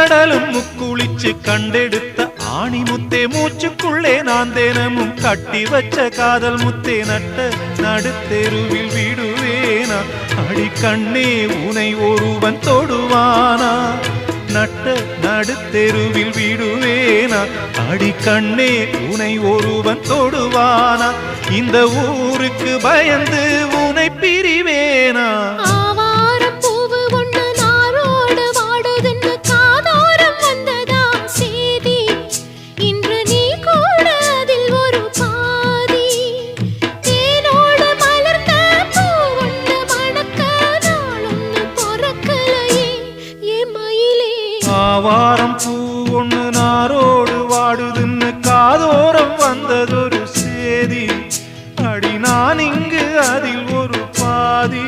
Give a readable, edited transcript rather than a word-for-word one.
கடலும் முக்குளிச்சு கண்டெடுத்த ஆணி முத்தே மூச்சுக்குள்ளே நான் தினமும் கட்டி வச்ச காதல் முத்தே நட்ட நடுத்தெருவில் விடுவேனா அடி கண்ணே உனை ஒருவன் தொடுவானா நட்ட நடுத்தெருவில் விடுவேனா அடி கண்ணே உனை ஒருவன் தொடுவானா இந்த ஊருக்கு பயந்து உனை பிரிவேனா ஆவாரம் பூ ஒண்ணு நாரோடு வாடுதுன்னு காதோரம் வந்ததொரு சேதி அடி நான் இங்கு அதில் ஒரு பாதி